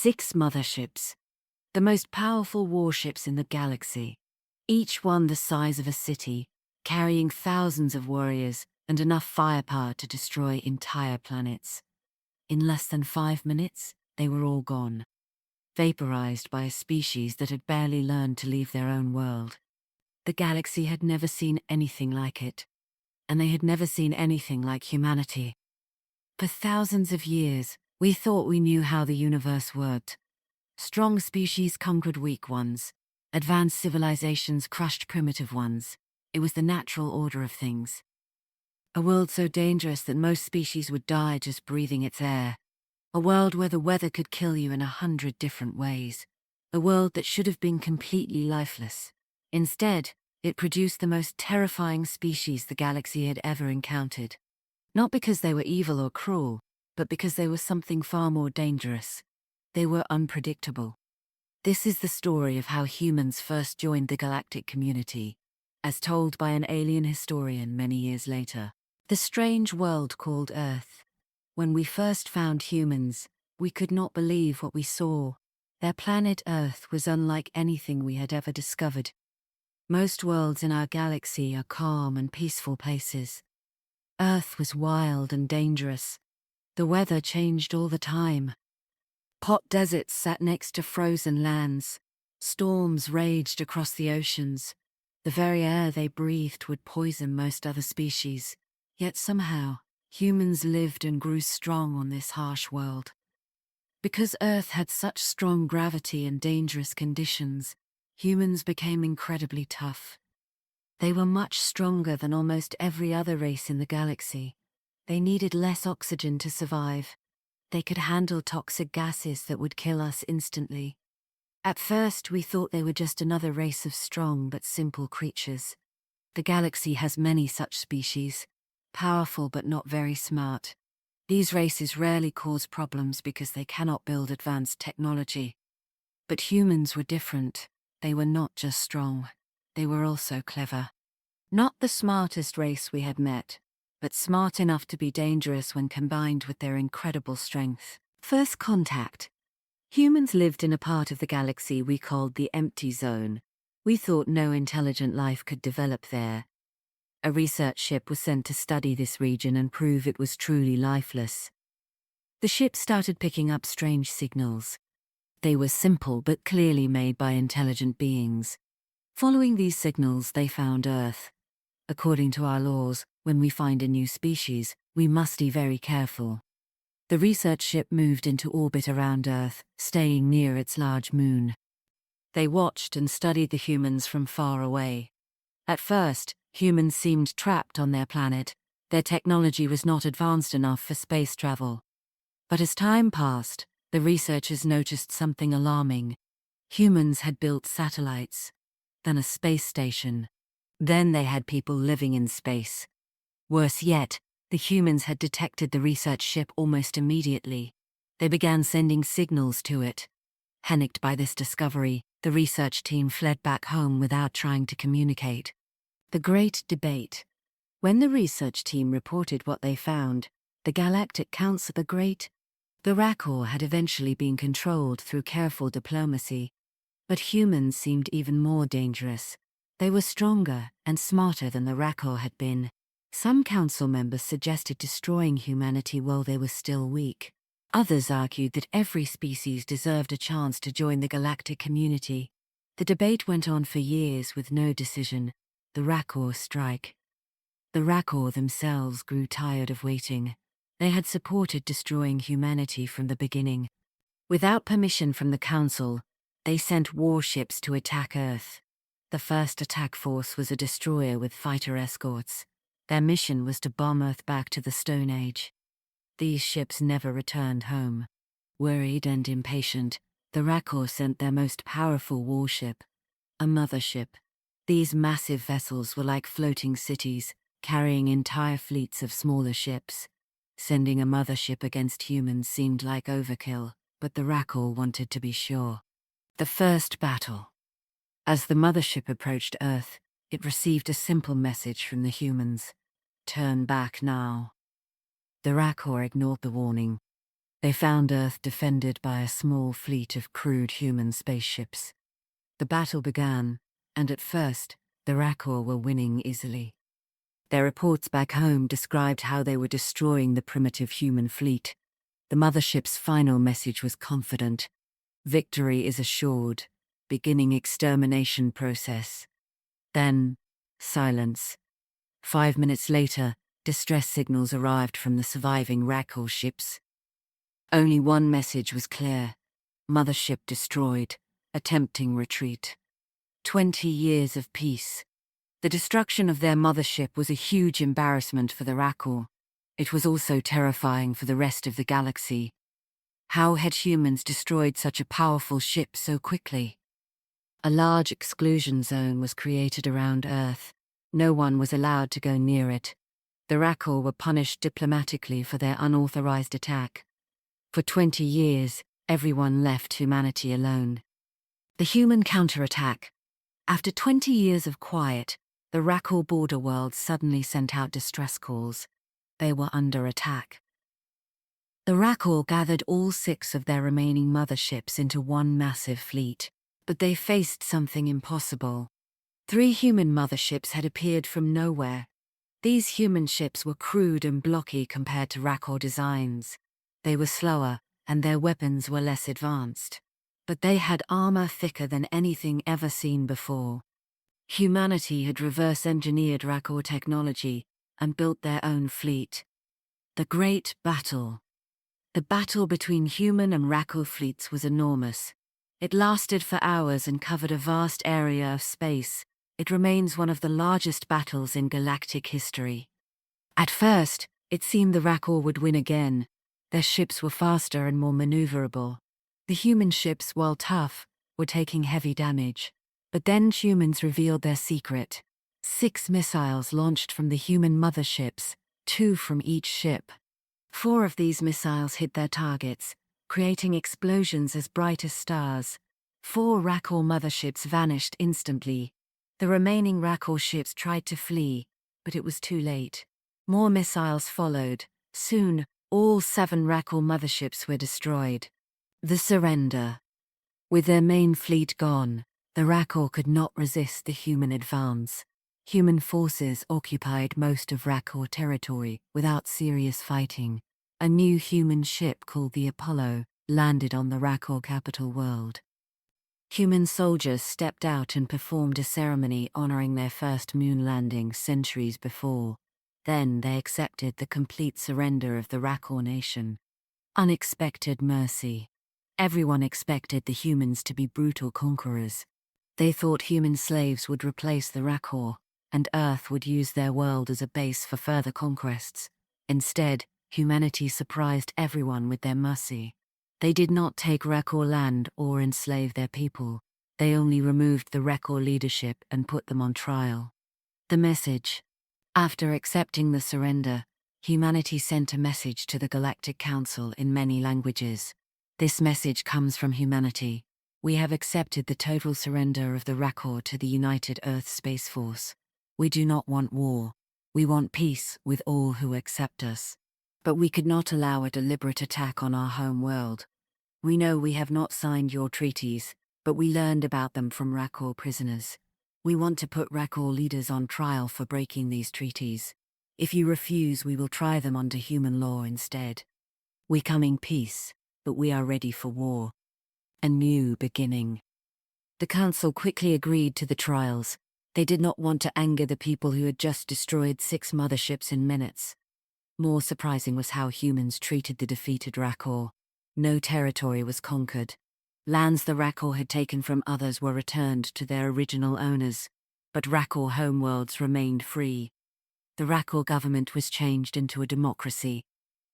6 motherships, the most powerful warships in the galaxy, each one the size of a city, carrying thousands of warriors and enough firepower to destroy entire planets. In less than 5 minutes, they were all gone, vaporized by a species that had barely learned to leave their own world. The galaxy had never seen anything like it, and they had never seen anything like humanity. For thousands of years, we thought we knew how the universe worked. Strong species conquered weak ones. Advanced civilizations crushed primitive ones. It was the natural order of things. A world so dangerous that most species would die just breathing its air. A world where the weather could kill you in 100 different ways. A world that should have been completely lifeless. Instead, it produced the most terrifying species the galaxy had ever encountered. Not because they were evil or cruel, but because they were something far more dangerous. They were unpredictable. This is the story of how humans first joined the galactic community, as told by an alien historian many years later. The strange world called Earth. When we first found humans, we could not believe what we saw. Their planet Earth was unlike anything we had ever discovered. Most worlds in our galaxy are calm and peaceful places. Earth was wild and dangerous. The weather changed all the time. Hot deserts sat next to frozen lands. Storms raged across the oceans. The very air they breathed would poison most other species. Yet somehow, humans lived and grew strong on this harsh world. Because Earth had such strong gravity and dangerous conditions, humans became incredibly tough. They were much stronger than almost every other race in the galaxy. They needed less oxygen to survive. They could handle toxic gases that would kill us instantly. At first, we thought they were just another race of strong but simple creatures. The galaxy has many such species, powerful but not very smart. These races rarely cause problems because they cannot build advanced technology. But humans were different. They were not just strong. They were also clever. Not the smartest race we had met, but smart enough to be dangerous when combined with their incredible strength. First contact. Humans lived in a part of the galaxy we called the empty zone. We thought no intelligent life could develop there. A research ship was sent to study this region and prove it was truly lifeless. The ship started picking up strange signals. They were simple but clearly made by intelligent beings. Following these signals, they found Earth. According to our laws, when we find a new species, we must be very careful. The research ship moved into orbit around Earth, staying near its large moon. They watched and studied the humans from far away. At first, humans seemed trapped on their planet. Their technology was not advanced enough for space travel. But as time passed, the researchers noticed something alarming. Humans had built satellites, then a space station. Then they had people living in space. Worse yet, the humans had detected the research ship almost immediately. They began sending signals to it. Panicked by this discovery, the research team fled back home without trying to communicate. The Great Debate. When the research team reported what they found, the Galactic Council, the Rakor had eventually been controlled through careful diplomacy. But humans seemed even more dangerous. They were stronger and smarter than the Rakor had been. Some council members suggested destroying humanity while they were still weak. Others argued that every species deserved a chance to join the galactic community. The debate went on for years with no decision. The Rakor strike. The Rakor themselves grew tired of waiting. They had supported destroying humanity from the beginning. Without permission from the council, they sent warships to attack Earth. The first attack force was a destroyer with fighter escorts. Their mission was to bomb Earth back to the Stone Age. These ships never returned home. Worried and impatient, the Rakor sent their most powerful warship, a mothership. These massive vessels were like floating cities, carrying entire fleets of smaller ships. Sending a mothership against humans seemed like overkill, but the Rakor wanted to be sure. The first battle. As the mothership approached Earth, it received a simple message from the humans. Turn back now. The Rakor ignored the warning. They found Earth defended by a small fleet of crewed human spaceships. The battle began, and at first, the Rakor were winning easily. Their reports back home described how they were destroying the primitive human fleet. The mothership's final message was confident. Victory is assured. Beginning extermination process. Then, silence. 5 minutes later, distress signals arrived from the surviving Rakor ships. Only one message was clear. Mothership destroyed. Attempting retreat. 20 years of peace. The destruction of their mothership was a huge embarrassment for the Rakor. It was also terrifying for the rest of the galaxy. How had humans destroyed such a powerful ship so quickly? A large exclusion zone was created around Earth. No one was allowed to go near it. The Rakor were punished diplomatically for their unauthorized attack. For 20 years, everyone left humanity alone. The human counterattack. After 20 years of quiet, the Rakor border world suddenly sent out distress calls. They were under attack. The Rakor gathered all 6 of their remaining motherships into one massive fleet, but they faced something impossible. 3 human motherships had appeared from nowhere. These human ships were crude and blocky compared to Rakor designs. They were slower, and their weapons were less advanced. But they had armor thicker than anything ever seen before. Humanity had reverse-engineered Rakor technology and built their own fleet. The Great Battle. The battle between human and Rakor fleets was enormous. It lasted for hours and covered a vast area of space. It remains one of the largest battles in galactic history. At first, it seemed the Rakor would win again. Their ships were faster and more maneuverable. The human ships, while tough, were taking heavy damage. But then humans revealed their secret. 6 missiles launched from the human motherships, 2 from each ship. 4 of these missiles hit their targets, creating explosions as bright as stars. 4 Rakor motherships vanished instantly. The remaining Rakor ships tried to flee, but it was too late. More missiles followed. Soon, all 7 Rakor motherships were destroyed. The surrender. With their main fleet gone, the Rakor could not resist the human advance. Human forces occupied most of Rakor territory without serious fighting. A new human ship called the Apollo landed on the Rakor capital world. Human soldiers stepped out and performed a ceremony honoring their first moon landing centuries before. Then they accepted the complete surrender of the Rakor nation. Unexpected mercy. Everyone expected the humans to be brutal conquerors. They thought human slaves would replace the Rakor, and Earth would use their world as a base for further conquests. Instead, humanity surprised everyone with their mercy. They did not take Rakor land or enslave their people. They only removed the Rakor leadership and put them on trial. The message. After accepting the surrender, humanity sent a message to the Galactic Council in many languages. This message comes from humanity. We have accepted the total surrender of the Rakor to the United Earth Space Force. We do not want war. We want peace with all who accept us. But we could not allow a deliberate attack on our home world. We know we have not signed your treaties, but we learned about them from Rakor prisoners. We want to put Rakor leaders on trial for breaking these treaties. If you refuse, we will try them under human law instead. We come in peace, but we are ready for war. A new beginning. The council quickly agreed to the trials. They did not want to anger the people who had just destroyed 6 motherships in minutes. More surprising was how humans treated the defeated Rakor. No territory was conquered. Lands the Rakor had taken from others were returned to their original owners, but Rakor homeworlds remained free. The Rakor government was changed into a democracy.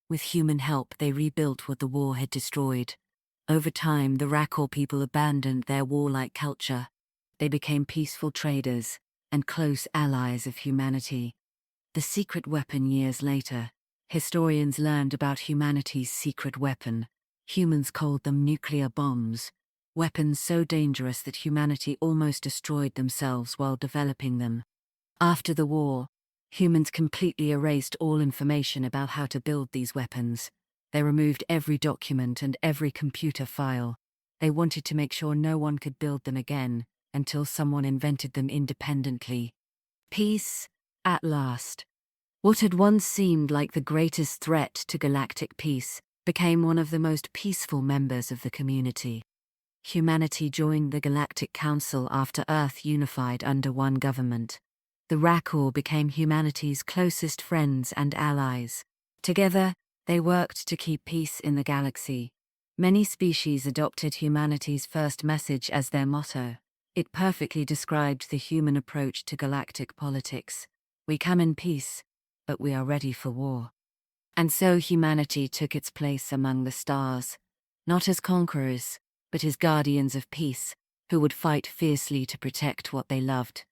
With human help, they rebuilt what the war had destroyed. Over time, the Rakor people abandoned their warlike culture. They became peaceful traders and close allies of humanity. The secret weapon. Years later, historians learned about humanity's secret weapon. Humans called them nuclear bombs, weapons so dangerous that humanity almost destroyed themselves while developing them. After the war, humans completely erased all information about how to build these weapons. They removed every document and every computer file. They wanted to make sure no one could build them again until someone invented them independently. Peace, at last. What had once seemed like the greatest threat to galactic peace became one of the most peaceful members of the community. Humanity joined the Galactic Council after Earth unified under one government. The Rakor became humanity's closest friends and allies. Together, they worked to keep peace in the galaxy. Many species adopted humanity's first message as their motto. It perfectly described the human approach to galactic politics. We come in peace, but we are ready for war. And so humanity took its place among the stars, not as conquerors, but as guardians of peace, who would fight fiercely to protect what they loved.